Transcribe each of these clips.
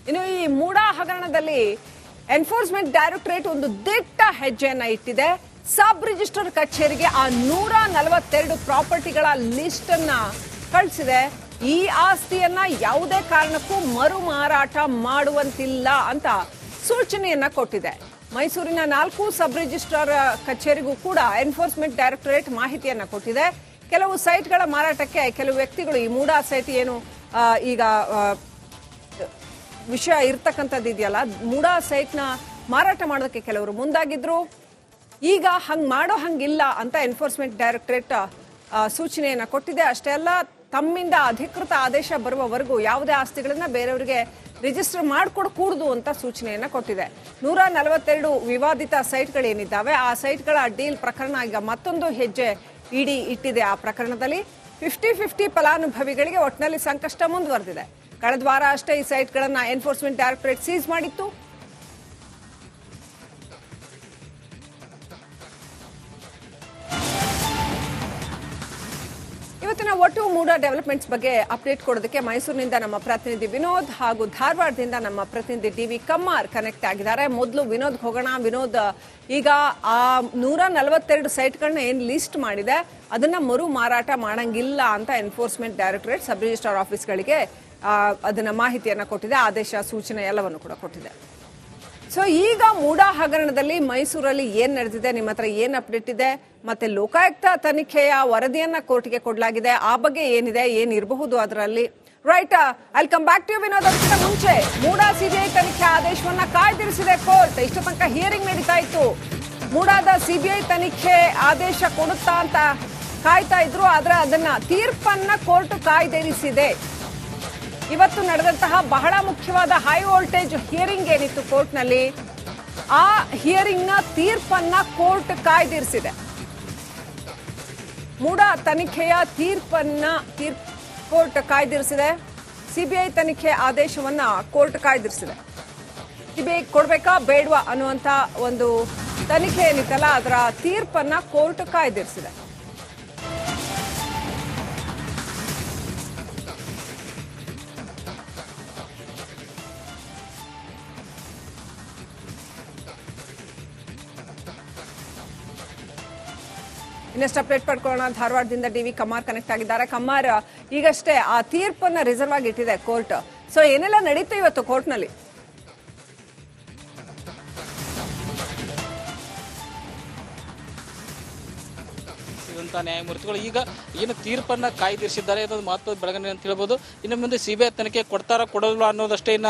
ಇನ್ನು ಈ ಮೂಡಾ ಹಗರಣದಲ್ಲಿ ಎನ್ಫೋರ್ಸ್ಮೆಂಟ್ ಡೈರೆಕ್ಟರೇಟ್ ಒಂದು ದಿಟ್ಟ ಹೆಜ್ಜೆಯನ್ನ ಇಟ್ಟಿದೆ. ಸಬ್ ರಿಜಿಸ್ಟರ್ ಕಚೇರಿಗೆ ಆ 142 ಪ್ರಾಪರ್ಟಿಗಳ ಲಿಸ್ಟ್ ಅನ್ನ ಕಳಿಸಿದೆ. ಈ ಆಸ್ತಿಯನ್ನ ಯಾವುದೇ ಕಾರಣಕ್ಕೂ ಮರು ಮಾರಾಟ ಮಾಡುವಂತಿಲ್ಲ ಅಂತ ಸೂಚನೆಯನ್ನ ಕೊಟ್ಟಿದೆ. ಮೈಸೂರಿನ 4 ಸಬ್ ರಿಜಿಸ್ಟ್ರಾರ್ ಕಚೇರಿಗೂ ಕೂಡ ಎನ್ಫೋರ್ಸ್ಮೆಂಟ್ ಡೈರೆಕ್ಟರೇಟ್ ಮಾಹಿತಿಯನ್ನ ಕೊಟ್ಟಿದೆ. ಕೆಲವು ಸೈಟ್ಗಳ ಮಾರಾಟಕ್ಕೆ ಕೆಲವು ವ್ಯಕ್ತಿಗಳು ಈ ಮೂಡಾ ಸೈಟ್ ಏನು ಈಗ ವಿಷಯ ಇರ್ತಕ್ಕಂಥದ್ದು ಇದೆಯಲ್ಲ, ಮೂಡಾ ಸೈಟ್ನ ಮಾರಾಟ ಮಾಡೋದಕ್ಕೆ ಕೆಲವರು ಮುಂದಾಗಿದ್ರು. ಈಗ ಮಾಡೋ ಹಂಗಿಲ್ಲ ಅಂತ ಎನ್ಫೋರ್ಸ್ಮೆಂಟ್ ಡೈರೆಕ್ಟರೇಟ್ ಸೂಚನೆಯನ್ನ ಕೊಟ್ಟಿದೆ. ಅಷ್ಟೇ ಅಲ್ಲ, ತಮ್ಮಿಂದ ಅಧಿಕೃತ ಆದೇಶ ಬರುವವರೆಗೂ ಯಾವುದೇ ಆಸ್ತಿಗಳನ್ನ ಬೇರೆಯವರಿಗೆ ರಿಜಿಸ್ಟರ್ ಮಾಡಿಕೊಡಕೂಡದು ಅಂತ ಸೂಚನೆಯನ್ನ ಕೊಟ್ಟಿದೆ. 142 ವಿವಾದಿತ ಸೈಟ್ಗಳೇನಿದ್ದಾವೆ ಆ ಸೈಟ್ಗಳ ಡೀಲ್ ಪ್ರಕರಣ ಈಗ ಮತ್ತೊಂದು ಹೆಜ್ಜೆ ಇಡಿ ಇಟ್ಟಿದೆ. ಆ ಪ್ರಕರಣದಲ್ಲಿ 50-50 ಫಲಾನುಭವಿಗಳಿಗೆ ಒಟ್ಟಿನಲ್ಲಿ ಸಂಕಷ್ಟ ಮುಂದುವರೆದಿದೆ. ಕಳೆದ ವಾರ ಅಷ್ಟೇ ಈ ಸೈಟ್ಗಳನ್ನ ಎನ್ಫೋರ್ಸ್ಮೆಂಟ್ ಡೈರೆಕ್ಟರೇಟ್ ಸೀಸ್ ಮಾಡಿತ್ತು. ಇವತ್ತಿನ ಒಟ್ಟು ಮೂಡಾ ಡೆವಲಪ್ಮೆಂಟ್ಸ್ ಬಗ್ಗೆ ಅಪ್ಡೇಟ್ ಕೊಡೋದಕ್ಕೆ ಮೈಸೂರಿನಿಂದ ನಮ್ಮ ಪ್ರತಿನಿಧಿ ವಿನೋದ್ ಹಾಗೂ ಧಾರವಾಡದಿಂದ ನಮ್ಮ ಪ್ರತಿನಿಧಿ ಡಿ.ವಿ. ಕಮ್ಮಾರ್ ಕನೆಕ್ಟ್ ಆಗಿದ್ದಾರೆ. ಮೊದಲು ವಿನೋದ್ ಹೋಗೋಣ. ವಿನೋದ್, ಈಗ ಆ 142 ಸೈಟ್ಗಳನ್ನ ಏನ್ ಲಿಸ್ಟ್ ಮಾಡಿದೆ ಅದನ್ನ ಮರು ಮಾರಾಟ ಮಾಡಂಗಿಲ್ಲ ಅಂತ ಎನ್ಫೋರ್ಸ್ಮೆಂಟ್ ಡೈರೆಕ್ಟರೇಟ್ ಸಬ್ ರಿಜಿಸ್ಟ್ರಾರ್ ಆಫೀಸ್ಗಳಿಗೆ ಅದನ್ನ ಮಾಹಿತಿಯನ್ನ ಕೊಟ್ಟಿದೆ. ಆದೇಶ, ಸೂಚನೆ ಎಲ್ಲವನ್ನು ಕೂಡ ಕೊಟ್ಟಿದೆ. ಸೊ ಈಗ ಮೂಡಾ ಹಗರಣದಲ್ಲಿ ಮೈಸೂರಲ್ಲಿ ಏನ್ ನಡೆದಿದೆ, ನಿಮ್ಮ ಹತ್ರ ಏನ್ ಅಪ್ಡೇಟ್ ಇದೆ, ಮತ್ತೆ ಲೋಕಾಯುಕ್ತ ತನಿಖೆಯ ವರದಿಯನ್ನ ಕೋರ್ಟ್ಗೆ ಕೊಡಲಾಗಿದೆ, ಆ ಬಗ್ಗೆ ಏನಿದೆ, ಏನಿರಬಹುದು ಅದರಲ್ಲಿ, right? I come back to you Vinod. ಅದಕ್ಕಿಂತ ಮುಂಚೆ ಮೂಡಾ ಸಿಬಿಐ ತನಿಖೆ ಆದೇಶವನ್ನ ಕಾಯ್ದಿರಿಸಿದೆ ಕೋರ್ಟ್. ಇಷ್ಟು ತನಕ ಹಿಯರಿಂಗ್ ನಡೀತಾ ಇತ್ತು. ಮೂಡಾದ ಸಿಬಿಐ ತನಿಖೆ ಆದೇಶ ಕೊಡುತ್ತಾ ಅಂತ ಕಾಯ್ತಾ ಇದ್ರು, ಆದ್ರೆ ಅದನ್ನ ತೀರ್ಪನ್ನ ಕೋರ್ಟ್ ಕಾಯ್ದಿರಿಸಿದೆ. ಇವತ್ತು ನಡೆದಂತಹ ಬಹಳ ಮುಖ್ಯವಾದ ಹೈ ವೋಲ್ಟೇಜ್ ಹಿಯರಿಂಗ್ ಏನಿತ್ತು ಕೋರ್ಟ್ನಲ್ಲಿ, ಆ ಹಿಯರಿಂಗ್ ನ ತೀರ್ಪನ್ನ ಕೋರ್ಟ್ ಕಾಯ್ದಿರಿಸಿದೆ. ಮೂಡಾ ತನಿಖೆಯ ತೀರ್ಪನ್ನ ಕೋರ್ಟ್ ಕಾಯ್ದಿರಿಸಿದೆ. ಸಿಬಿಐ ತನಿಖೆ ಆದೇಶವನ್ನ ಕೋರ್ಟ್ ಕಾಯ್ದಿರಿಸಿದೆ. ಸಿಬಿಐ ಕೊಡ್ಬೇಕಾ ಬೇಡವಾ ಅನ್ನುವಂತ ಒಂದು ತನಿಖೆ ಏನಿತ್ತಲ್ಲ ಅದರ ತೀರ್ಪನ್ನ ಕೋರ್ಟ್ ಕಾಯ್ದಿರಿಸಿದೆ. ಇನ್ನಷ್ಟು ಅಪ್ಡೇಟ್ ಪಡ್ಕೊಳ್ಳೋಣ. ಧಾರವಾಡದಿಂದ ಡಿ.ವಿ. ಕಮ್ಮಾರ್ ಕನೆಕ್ಟ್ ಆಗಿದ್ದಾರೆ. ಕಮ್ಮಾರ್, ಈಗಷ್ಟೇ ಆ ತೀರ್ಪನ್ನ ರಿಸರ್ವ್ ಆಗಿ ಇಟ್ಟಿದೆ ಕೋರ್ಟ್. ಸೊ ಏನೆಲ್ಲ ನಡೀತು ಇವತ್ತು ಕೋರ್ಟ್ನಲ್ಲಿ? ನ್ಯಾಯಮೂರ್ತಿಗಳು ಈಗ ಏನು ತೀರ್ಪನ್ನ ಕಾಯ್ದಿರಿಸಿದ್ದಾರೆ ಇದೊಂದು ಮಹತ್ವದ ಬೆಳವಣಿಗೆ ಅಂತ ಹೇಳ್ಬೋದು. ಇನ್ನು ಮುಂದೆ ಸಿಬಿಐ ತನಿಖೆ ಕೊಡ್ತಾರ ಕೊಡೋಲ್ಲ ಅನ್ನೋದಷ್ಟೇ ಇನ್ನ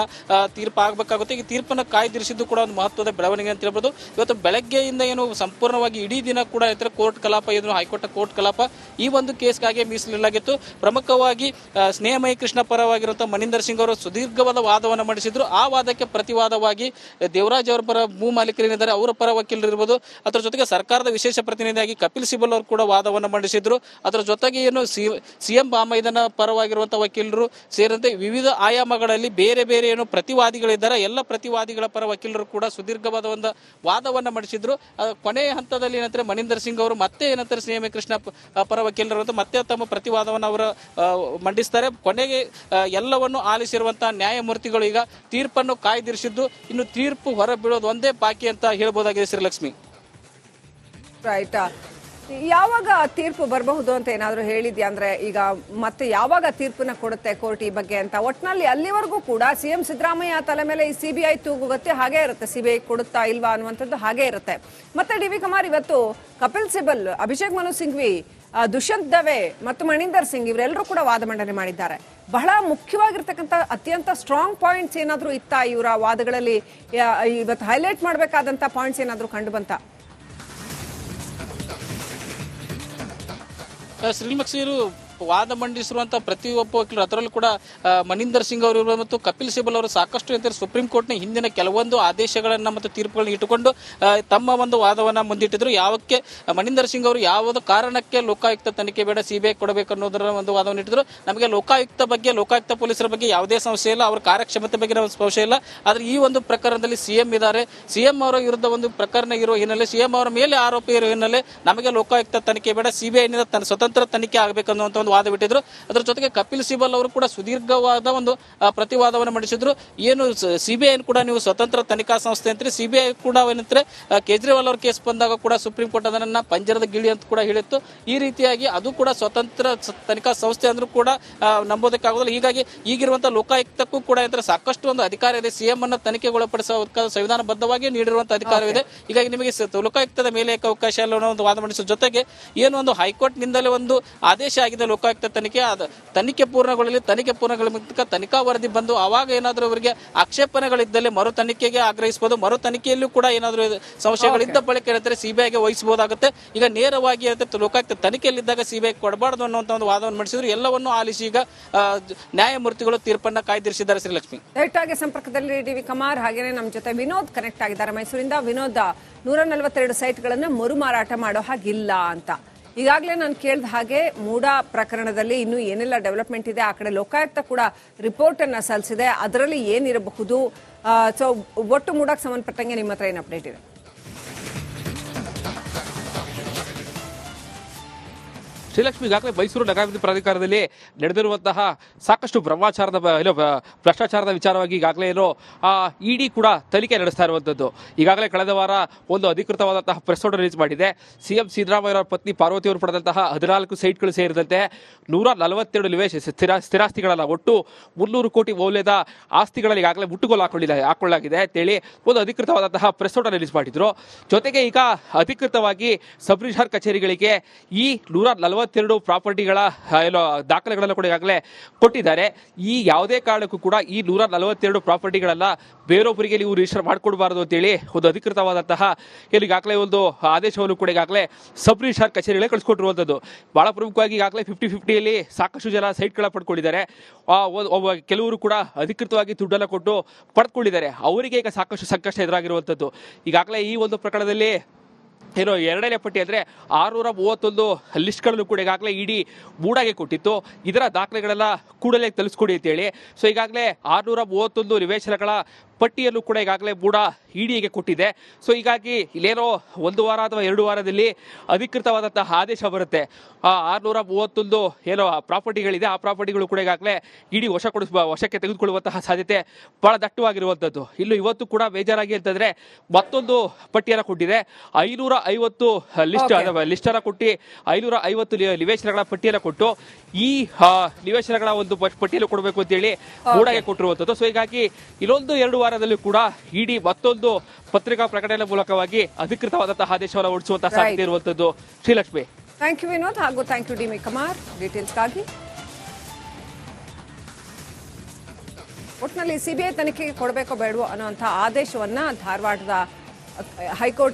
ತೀರ್ಪು ಆಗಬೇಕಾಗುತ್ತೆ. ಈ ತೀರ್ಪನ್ನ ಕಾಯ್ದಿರಿಸಿದ್ದು ಕೂಡ ಒಂದು ಮಹತ್ವದ ಬೆಳವಣಿಗೆ ಅಂತ ಹೇಳ್ಬೋದು. ಇವತ್ತು ಬೆಳಗ್ಗೆಯಿಂದ ಏನು ಸಂಪೂರ್ಣವಾಗಿ ಇಡೀ ದಿನ ಕೂಡ ಕೋರ್ಟ್ ಕಲಾಪ ಇದನ್ನು ಹೈಕೋರ್ಟ್ ಕೋರ್ಟ್ ಕಲಾಪ ಈ ಒಂದು ಕೇಸ್ಗಾಗಿ ಮೀಸಲಿಡಲಾಗಿತ್ತು. ಪ್ರಮುಖವಾಗಿ ಸ್ನೇಹಮಯಿ ಕೃಷ್ಣ ಪರವಾಗಿರುವಂತಹ ಮನಿಂದರ್ ಸಿಂಗ್ ಅವರು ಸುದೀರ್ಘವಾದ ವಾದವನ್ನು ಮಂಡಿಸಿದ್ರು. ಆ ವಾದಕ್ಕೆ ಪ್ರತಿವಾದವಾಗಿ ದೇವರಾಜ್ ಅವರ ಪರ ಭೂ ಮಾಲೀಕರೇನಿದ್ದಾರೆ ಅವರ ಪರ ವಕೀಲರು ಇರ್ಬೋದು, ಅದರ ಜೊತೆಗೆ ಸರ್ಕಾರದ ವಿಶೇಷ ಪ್ರತಿನಿಧಿಯಾಗಿ ಕಪಿಲ್ ಸಿಬಲ್ ಅವರು ಕೂಡ ವಾದವನ್ನು ಮಂಡಿಸಿದ್ರು. ಅದರ ಜೊತೆಗೆ ಏನು ಸಿಎಂ ಬಾಮೈದನ ಪರವಾಗಿರುವಂತಹ ವಕೀಲರು ಸೇರಿದಂತೆ ವಿವಿಧ ಆಯಾಮಗಳಲ್ಲಿ ಬೇರೆ ಬೇರೆ ಏನು ಪ್ರತಿವಾದಿಗಳಿದ್ದಾರೆ ಎಲ್ಲ ಪ್ರತಿವಾದಿಗಳ ಪರ ವಕೀಲರು ಕೂಡ ಸುದೀರ್ಘವಾದ ಒಂದು ವಾದವನ್ನು ಮಂಡಿಸಿದ್ರು. ಕೊನೆಯ ಹಂತದಲ್ಲಿ ಏನಂತಾರೆ ಮನಿಂದರ್ ಸಿಂಗ್ ಅವರು ಮತ್ತೆ ಏನಂತಾರೆ ಸ್ನೇಹಮಯಿ ಕೃಷ್ಣ ಪರ ವಕೀಲರು ಅಂತ ಮತ್ತೆ ತಮ್ಮ ಪ್ರತಿವಾದವನ್ನು ಅವರು ಮಂಡಿಸ್ತಾರೆ. ಕೊನೆಗೆ ಎಲ್ಲವನ್ನು ಆಲಿಸಿರುವಂತಹ ನ್ಯಾಯಮೂರ್ತಿಗಳು ಈಗ ತೀರ್ಪನ್ನು ಕಾಯ್ದಿರಿಸಿದ್ದು ಇನ್ನು ತೀರ್ಪು ಹೊರ ಬೀಳೋದು ಒಂದೇ ಬಾಕಿ ಅಂತ ಹೇಳ್ಬೋದಾಗಿದೆ. ಶ್ರೀಲಕ್ಷ್ಮಿ, ರೈಟ್. ಯಾವಾಗ ತೀರ್ಪು ಬರಬಹುದು ಅಂತ ಏನಾದರೂ ಹೇಳಿದ್ಯಾ? ಅಂದ್ರೆ ಈಗ ಮತ್ತೆ ಯಾವಾಗ ತೀರ್ಪನ್ನ ಕೊಡುತ್ತೆ ಕೋರ್ಟ್ ಈ ಬಗ್ಗೆ ಅಂತ? ಒಟ್ನಲ್ಲಿ ಅಲ್ಲಿವರೆಗೂ ಕೂಡ ಸಿಎಂ ಸಿದ್ದರಾಮಯ್ಯ ತಲೆ ಮೇಲೆ ಈ ಸಿಬಿಐ ತೂಗುಗತ್ತೆ ಹಾಗೆ ಇರುತ್ತೆ. ಸಿಬಿಐ ಕೊಡುತ್ತಾ ಇಲ್ವಾ ಅನ್ನುವಂಥದ್ದು ಹಾಗೆ ಇರುತ್ತೆ. ಮತ್ತೆ ಡಿ.ವಿ. ಕಮಾರ್, ಇವತ್ತು ಕಪಿಲ್ ಸಿಬಲ್, ಅಭಿಷೇಕ್ ಮನು ಸಿಂಘ್ವಿ, ದುಷ್ಯಂತ್ ದವೆ ಮತ್ತು ಮಣಿಂದರ್ ಸಿಂಗ್ ಇವರೆಲ್ಲರೂ ಕೂಡ ವಾದ ಮಂಡನೆ ಮಾಡಿದ್ದಾರೆ. ಬಹಳ ಮುಖ್ಯವಾಗಿರ್ತಕ್ಕಂಥ ಅತ್ಯಂತ ಸ್ಟ್ರಾಂಗ್ ಪಾಯಿಂಟ್ಸ್ ಏನಾದರೂ ಇತ್ತಾ ಇವರ ವಾದಗಳಲ್ಲಿ? ಇವತ್ತು ಹೈಲೈಟ್ ಮಾಡಬೇಕಾದಂಥ ಪಾಯಿಂಟ್ಸ್ ಏನಾದರೂ ಕಂಡು ಬಂತ? ಶ್ರೀಲಕ್ಷ್ಮಿಯರು ವಾದ ಮಂಡಿಸಿರುವಂತ ಪ್ರತಿಯೊಬ್ಬ ವಕೀಲರು ಅದರಲ್ಲೂ ಕೂಡ ಮನಿಂದರ್ ಸಿಂಗ್ ಅವರು ಮತ್ತು ಕಪಿಲ್ ಸಿಬಲ್ ಅವರು ಸಾಕಷ್ಟು ಸುಪ್ರೀಂ ಕೋರ್ಟ್ನ ಹಿಂದಿನ ಕೆಲವೊಂದು ಆದೇಶಗಳನ್ನ ಮತ್ತು ತೀರ್ಪುಗಳನ್ನ ಇಟ್ಟುಕೊಂಡು ತಮ್ಮ ಒಂದು ವಾದವನ್ನ ಮುಂದಿಟ್ಟಿದ್ರು. ಯಾವಕ್ಕೆ ಮನಿಂದರ್ ಸಿಂಗ್ ಅವರು ಯಾವುದೋ ಕಾರಣಕ್ಕೆ ಲೋಕಾಯುಕ್ತ ತನಿಖೆ ಬೇಡ ಸಿಬಿಐ ಕೊಡಬೇಕು ಅನ್ನೋದರ ಒಂದು ವಾದವನ್ನು ಇಟ್ಟಿದ್ರು. ನಮಗೆ ಲೋಕಾಯುಕ್ತ ಬಗ್ಗೆ ಲೋಕಾಯುಕ್ತ ಪೊಲೀಸರ ಬಗ್ಗೆ ಯಾವುದೇ ಸಮಸ್ಯೆ ಇಲ್ಲ, ಅವರ ಕಾರ್ಯಕ್ಷಮತೆ ಬಗ್ಗೆ ಸಮಸ್ಯೆ ಇಲ್ಲ. ಆದ್ರೆ ಈ ಒಂದು ಪ್ರಕರಣದಲ್ಲಿ ಸಿಎಂ ಇದ್ದಾರೆ, ಸಿಎಂ ಅವರ ವಿರುದ್ಧ ಒಂದು ಪ್ರಕರಣ ಇರುವ ಹಿನ್ನೆಲೆ, ಸಿಎಂ ಅವರ ಮೇಲೆ ಆರೋಪ ಇರುವ ಹಿನ್ನೆಲೆ ನಮಗೆ ಲೋಕಾಯುಕ್ತ ತನಿಖೆ ಬೇಡ, ಸಿಬಿಐ ಸ್ವತಂತ್ರ ತನಿಖೆ ಆಗಬೇಕನ್ನುವಂತ ಒಂದು ವಾದವಿಟ್ಟಿದ್ರು. ಅದರ ಜೊತೆಗೆ ಕಪಿಲ್ ಸಿಬಲ್ ಅವರು ಕೂಡ ಸುದೀರ್ಘವಾದ ಒಂದು ಪ್ರತಿವಾದವನ್ನು ಮಂಡಿಸಿದ್ರು. ಏನು ಸಿಬಿಐ ಕೂಡ ನೀವು ಸ್ವತಂತ್ರ ತನಿಖಾ ಸಂಸ್ಥೆ ಅಂತಾರೆ, ಸಿಬಿಐ ಕೂಡ ಏನಂತಾರೆ ಕೇಜ್ರಿವಾಲ್ ಅವ್ರ ಕೇಸ್ ಬಂದಾಗ ಕೂಡ ಸುಪ್ರೀಂ ಕೋರ್ಟ್ ಅದನ್ನ ಪಂಜರದ ಗಿಳಿ ಅಂತ ಕೂಡ ಹೇಳಿತ್ತು. ಈ ರೀತಿಯಾಗಿ ಅದು ಕೂಡ ಸ್ವತಂತ್ರ ತನಿಖಾ ಸಂಸ್ಥೆ ಅಂದ್ರೂ ಕೂಡ ನಂಬೋದಕ್ಕಾಗೋದಿಲ್ಲ. ಹೀಗಾಗಿ ಈಗಿರುವಂತಹ ಲೋಕಾಯುಕ್ತಕ್ಕೂ ಕೂಡ ಸಾಕಷ್ಟು ಒಂದು ಅಧಿಕಾರ ಇದೆ. ಸಿಎಂ ಅನ್ನ ತನಿಖೆಗೊಳಪಡಿಸುವ ಸಂವಿಧಾನಬದ್ಧವಾಗಿ ನೀಡಿರುವಂತಹ ಅಧಿಕಾರವಿದೆ. ಹೀಗಾಗಿ ನಿಮಗೆ ಲೋಕಾಯುಕ್ತದ ಮೇಲೆ ಅವಕಾಶ ಇಲ್ಲ ಅನ್ನೋ ಒಂದು ವಾದ ಮಂಡಿಸುವ ಜೊತೆಗೆ ಏನು ಒಂದು ಹೈಕೋರ್ಟ್ ನಿಂದಲೇ ಒಂದು ಆದೇಶ ಆಗಿದೆ ಲೋಕಾಯುಕ್ತ ತನಿಖೆ ಪೂರ್ಣಗೊಳ್ಳಲಿ. ತನಿಖೆ ಪೂರ್ಣಗೊಳ್ಳ ಮೂಲಕ ತನಿಖಾ ವರದಿ ಬಂದು ಅವಾಗ ಏನಾದರೂ ಅವರಿಗೆ ಆಕ್ಷೇಪಣೆಗಳಿದ್ದಲ್ಲಿ ಮರು ತನಿಖೆಗೆ ಆಗ್ರಹಿಸಬಹುದು. ಮರು ತನಿಖೆಯಲ್ಲೂ ಕೂಡ ಏನಾದರೂ ಸಮಸ್ಯೆಗಳಿದ್ದ ಬಳಿಕ ಹೇಳ್ತಾರೆ ಸಿಬಿಐಗೆ ವಹಿಸಬಹುದಾಗುತ್ತೆ. ಈಗ ನೇರವಾಗಿ ಹೇಳ್ತಾರೆ ಲೋಕಾಯುಕ್ತ ತನಿಖೆಯಲ್ಲಿದ್ದಾಗ ಸಿಬಿಐ ಕೊಡಬಾರದು ಅನ್ನುವಂತ ಒಂದು ವಾದವನ್ನು ಮಂಡಿಸಿದ್ರು. ಎಲ್ಲವನ್ನು ಆಲಿಸಿ ಈಗ ನ್ಯಾಯಮೂರ್ತಿಗಳು ತೀರ್ಪನ್ನ ಕಾಯ್ದಿರಿಸಿದ್ದಾರೆ. ಶ್ರೀಲಕ್ಷ್ಮಿ ಡೈರೆಕ್ಟ್ ಆಗಿ ಸಂಪರ್ಕದಲ್ಲಿ ಡಿ.ವಿ. ಕಮಾರ್ ಹಾಗೇನೆ ನಮ್ಮ ಜೊತೆ ವಿನೋದ್ ಕನೆಕ್ಟ್ ಆಗಿದ್ದಾರೆ ಮೈಸೂರಿಂದ. ವಿನೋದ್, 142 ಸೈಟ್ಗಳನ್ನು ಮರು ಮಾರಾಟ ಮಾಡೋ ಹಾಗಿಲ್ಲ ಅಂತ ಈಗಾಗಲೇ ನಾನು ಕೇಳಿದ ಹಾಗೆ ಮೂಡಾ ಪ್ರಕರಣದಲ್ಲಿ ಇನ್ನೂ ಏನೆಲ್ಲ ಡೆವಲಪ್ಮೆಂಟ್ ಇದೆ, ಆ ಕಡೆ ಲೋಕಾಯುಕ್ತ ಕೂಡ ರಿಪೋರ್ಟ್ ಅನ್ನ ಸಲ್ಲಿಸಿದೆ, ಅದರಲ್ಲಿ ಏನಿರಬಹುದು, ಸೊ ಒಟ್ಟು ಮೂಡಾಕ್ಕೆ ಸಂಬಂಧಪಟ್ಟಂಗೆ ನಿಮ್ಮ ಹತ್ರ ಏನು ಅಪ್ಡೇಟ್ ಇದೆ? ಶ್ರೀಲಕ್ಷ್ಮಿ, ಈಗಾಗಲೇ ಮೈಸೂರು ನಗರಾಭಿವೃದ್ಧಿ ಪ್ರಾಧಿಕಾರದಲ್ಲಿ ನಡೆದಿರುವಂತಹ ಸಾಕಷ್ಟು ಭ್ರಷ್ಟಾಚಾರದ ವಿಚಾರವಾಗಿ ಈಗಾಗಲೇ ಏನೋ ಇಡಿ ಕೂಡ ತನಿಖೆ ನಡೆಸ್ತಾ ಇರುವಂತದ್ದು. ಈಗಾಗಲೇ ಕಳೆದ ವಾರ ಒಂದು ಅಧಿಕೃತವಾದಂತಹ ಪ್ರೆಸ್ ನೋಟ್ ರಿಲೀಸ್ ಮಾಡಿದೆ. ಸಿಎಂ ಸಿದ್ದರಾಮಯ್ಯ ಅವರ ಪತ್ನಿ ಪಾರ್ವತಿ ಅವರು ಪಡೆದಂತಹ 14 ಸೈಟ್ಗಳು ಸೇರಿದಂತೆ 142 ಸ್ಥಿರಾಸ್ತಿಗಳಲ್ಲ, ಒಟ್ಟು 300 ಕೋಟಿ ಮೌಲ್ಯದ ಆಸ್ತಿಗಳಲ್ಲಿ ಈಗಾಗಲೇ ಮುಟ್ಟುಗೋಲು ಹಾಕೊಳ್ಳಲಾಗಿದೆ ಅಂತೇಳಿ ಒಂದು ಅಧಿಕೃತವಾದಂತಹ ಪ್ರೆಸ್ ನೋಟ್ ರಿಲೀಸ್ ಮಾಡಿದ್ರು. ಜೊತೆಗೆ ಈಗ ಅಧಿಕೃತವಾಗಿ ಸಬ್ ರಿಜಿಸ್ಟ್ರಾರ್ ಕಚೇರಿಗಳಿಗೆ ಈ 142 ಪ್ರಾಪರ್ಟಿಗಳ ದಾಖಲೆಗಳನ್ನು ಕೂಡ ಈಗಾಗಲೇ ಕೊಟ್ಟಿದ್ದಾರೆ. ಈ ಯಾವುದೇ ಕಾರಣಕ್ಕೂ ಕೂಡ ಈ 142 ಪ್ರಾಪರ್ಟಿಗಳನ್ನ ಬೇರೊಬ್ಬರಿಗೆ ನೀವು ರಿಜಿಸ್ಟರ್ ಮಾಡಿಕೊಡಬಾರದು ಅಂತೇಳಿ ಒಂದು ಅಧಿಕೃತವಾದಂತಹ ಈಗಾಗಲೇ ಒಂದು ಆದೇಶವನ್ನು ಕೂಡ ಈಗಾಗಲೇ ಸಬ್ ರಿಜಿಸ್ಟ್ರಾರ್ ಕಚೇರಿಗಳೇ ಕಳಿಸ್ಕೊಟ್ಟಿರುವಂಥದ್ದು. ಬಹಳ ಪ್ರಮುಖವಾಗಿ ಈಗಾಗಲೇ 50-50ಯಲ್ಲಿ ಸಾಕಷ್ಟು ಜನ ಸೈಟ್ಗಳ ಪಡ್ಕೊಂಡಿದ್ದಾರೆ. ಕೆಲವರು ಕೂಡ ಅಧಿಕೃತವಾಗಿ ದುಡ್ಡನ್ನು ಕೊಟ್ಟು ಪಡೆದುಕೊಂಡಿದ್ದಾರೆ. ಅವರಿಗೆ ಈಗ ಸಾಕಷ್ಟು ಸಂಕಷ್ಟ ಎದುರಾಗಿರುವಂಥದ್ದು. ಈಗಾಗಲೇ ಈ ಒಂದು ಪ್ರಕರಣದಲ್ಲಿ ಏನೋ ಎರಡನೇ ಪಟ್ಟಿ ಅಂದರೆ 631 ಲಿಸ್ಟ್ಗಳನ್ನು ಕೂಡ ಈಗಾಗಲೇ ಇಡಿ ಮೂಡಾಗೆ ಕೊಟ್ಟಿತ್ತು. ಇದರ ದಾಖಲೆಗಳೆಲ್ಲ ಕೂಡಲೇ ತರಿಸ್ಕೊಡಿ ಅಂತೇಳಿ. ಸೊ ಈಗಾಗಲೇ 631 ನಿವೇಶನಗಳ ಪಟ್ಟಿಯನ್ನು ಕೂಡ ಈಗಾಗಲೇ ಮೂಡ ಇಡಿಗೆ ಕೊಟ್ಟಿದೆ. ಸೊ ಹೀಗಾಗಿ ಇಲ್ಲೇನೋ 1 ವಾರ ಅಥವಾ 2 ವಾರದಲ್ಲಿ ಅಧಿಕೃತವಾದಂತಹ ಆದೇಶ ಬರುತ್ತೆ. 631 ಏನೋ ಪ್ರಾಪರ್ಟಿಗಳಿದೆ, ಆ ಪ್ರಾಪರ್ಟಿಗಳು ಕೂಡ ಈಗಾಗಲೇ ಇಡಿ ವಶಕ್ಕೆ ತೆಗೆದುಕೊಳ್ಳುವಂತಹ ಸಾಧ್ಯತೆ ಬಹಳ ದಟ್ಟವಾಗಿರುವಂಥದ್ದು. ಇನ್ನು ಇವತ್ತು ಕೂಡ ಬೇಜಾರಾಗಿ ಅಂತಂದ್ರೆ ಮತ್ತೊಂದು ಪಟ್ಟಿಯನ್ನು ಕೊಟ್ಟಿದೆ. 550 ಲಿಸ್ಟನ್ನು ಕೊಟ್ಟು 550 ನಿವೇಶನಗಳ ಪಟ್ಟಿಯನ್ನು ಕೊಟ್ಟು ಈ ನಿವೇಶನಗಳ ಒಂದು ಪಟ್ಟಿಯನ್ನು ಕೊಡಬೇಕು ಅಂತೇಳಿ ಮೂಡಾಗೆ ಕೊಟ್ಟಿರುವಂಥದ್ದು. ಸೊ ಹೀಗಾಗಿ ಇನ್ನೊಂದು 2 ವಾರದಲ್ಲಿ ಕೂಡ ಇಡಿ ಮತ್ತೊಂದು ಪತ್ರಿಕಾ ಪ್ರಕಟಣೆ ಮೂಲಕವಾಗಿ ಅಧಿಕೃತವಾದಂತಹ ಆದೇಶವನ್ನು ಹೊರಡಿಸುವಂತಹ ಸಾಧ್ಯತೆ ಇರುವಂತದ್ದು. ಶ್ರೀಲಕ್ಷ್ಮಿ, ಥ್ಯಾಂಕ್ ಯು ವಿನೋದ್, ಹಾಗೂ ಥ್ಯಾಂಕ್ ಯು ಡಿ.ವಿ. ಕಮಾರ್ ಡೀಟೇಲ್ಸ್ಗಾಗಿ. ಒಟ್ಟಿನಲ್ಲಿ ಸಿಬಿಐ ತನಿಖೆಗೆ ಕೊಡಬೇಕೋ ಬೇಡವೋ ಅನ್ನುವಂಥ ಆದೇಶವನ್ನ ಧಾರವಾಡದ ಹೈಕೋರ್ಟ್